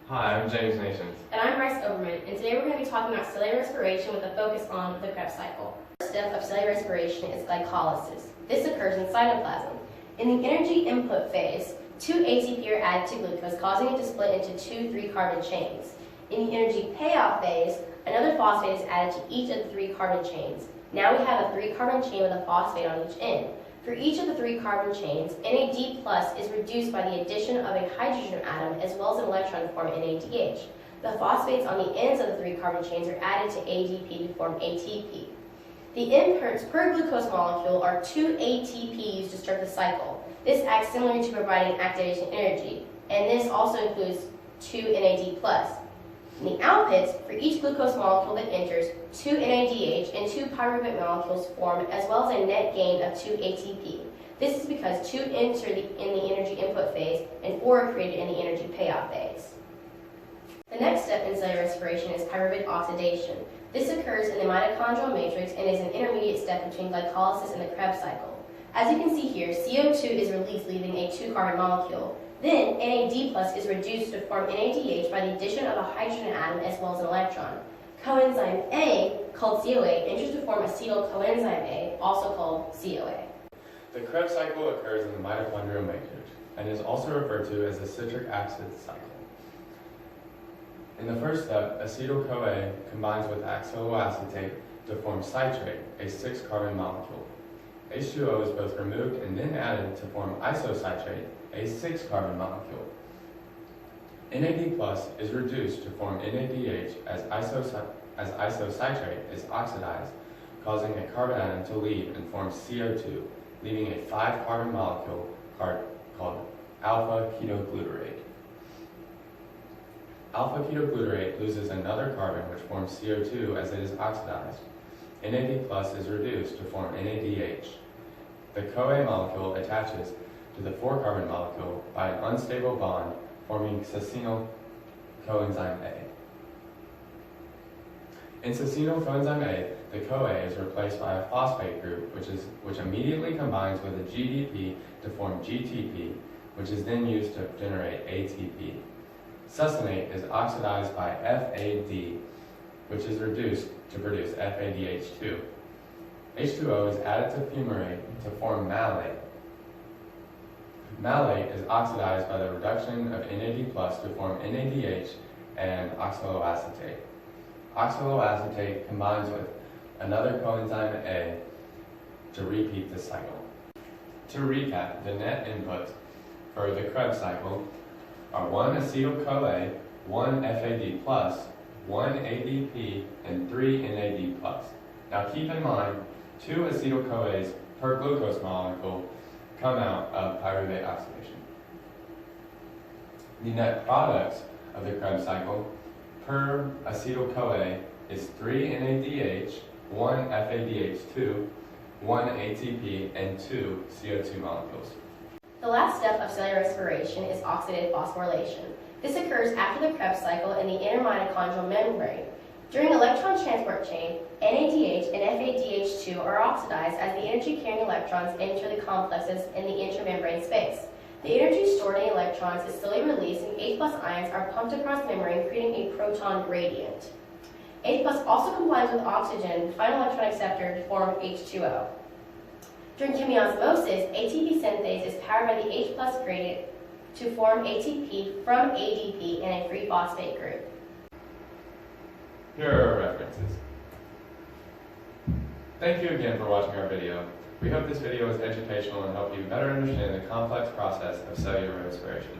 Hi, I'm James Nations. And I'm Bryce Oberman, and today we're going to be talking about cellular respiration with a focus on the KREBS cycle. The first step of cellular respiration is glycolysis. This occurs in cytoplasm. In the energy input phase, 2 ATP are added to glucose, causing it to split into 2 3-carbon chains. In the energy payoff phase, another phosphate is added to each of the 3-carbon chains. Now we have a 3-carbon chain with a phosphate on each end. For each of the 3-carbon chains, NAD+ is reduced by the addition of a hydrogen atom as well as an electron to form NADH. The phosphates on the ends of the 3-carbon chains are added to ADP to form ATP. The inputs per glucose molecule are 2 ATP used to start the cycle. This acts similarly to providing activation energy, and this also includes 2 NAD+. In the outputs, for each glucose molecule that enters, 2 NADH and 2 pyruvate molecules form, as well as a net gain of 2 ATP. This is because 2 enter in the energy input phase and 4 are created in the energy payoff phase. The next step in cellular respiration is pyruvate oxidation. This occurs in the mitochondrial matrix and is an intermediate step between glycolysis and the KREBS cycle. As you can see here, CO2 is released, leaving a 2-carbon molecule. Then, NAD+ is reduced to form NADH by the addition of a hydrogen atom as well as an electron. Coenzyme A, called CoA, enters to form acetyl coenzyme A, also called CoA. The KREBS cycle occurs in the mitochondrial matrix and is also referred to as the citric acid cycle. In the first step, acetyl-CoA combines with oxaloacetate to form citrate, a 6-carbon molecule. H2O is both removed and then added to form isocitrate, a 6-carbon molecule. NAD+ is reduced to form NADH as isocitrate is oxidized, causing a carbon atom to leave and form CO2, leaving a 5-carbon molecule called alpha-ketoglutarate. Alpha-ketoglutarate loses another carbon which forms CO2 as it is oxidized. NAD+ is reduced to form NADH. The CoA molecule attaches to the 4-carbon molecule by an unstable bond, forming succinyl coenzyme A. In succinyl coenzyme A, the CoA is replaced by a phosphate group, which immediately combines with a GDP to form GTP, which is then used to generate ATP. Succinate is oxidized by FAD, which is reduced to produce FADH2. H2O is added to fumarate to form malate. Malate is oxidized by the reduction of NAD+ to form NADH and oxaloacetate. Oxaloacetate combines with another coenzyme A to repeat the cycle. To recap, the net inputs for the KREBS cycle are 1 acetyl-CoA, 1 FAD+, 1 ADP, and 3 NAD+. Now keep in mind, 2 acetyl-CoAs per glucose molecule come out of pyruvate oxidation. The net products of the KREBS cycle per acetyl-CoA is 3 NADH, 1 FADH2, 1 ATP, and 2 CO2 molecules. The last step of cellular respiration is oxidative phosphorylation. This occurs after the KREBS cycle in the inner mitochondrial membrane. During electron transport chain, NADH and FADH2 are oxidized as the energy-carrying electrons enter the complexes in the intramembrane space. The energy stored in the electrons is slowly released, and H+ ions are pumped across membrane, creating a proton gradient. H+ also combines with oxygen, final electron acceptor, to form H2O. During chemiosmosis, ATP synthase is powered by the H+ gradient to form ATP from ADP in a free phosphate group. Here are our references. Thank you again for watching our video. We hope this video was educational and helped you better understand the complex process of cellular respiration.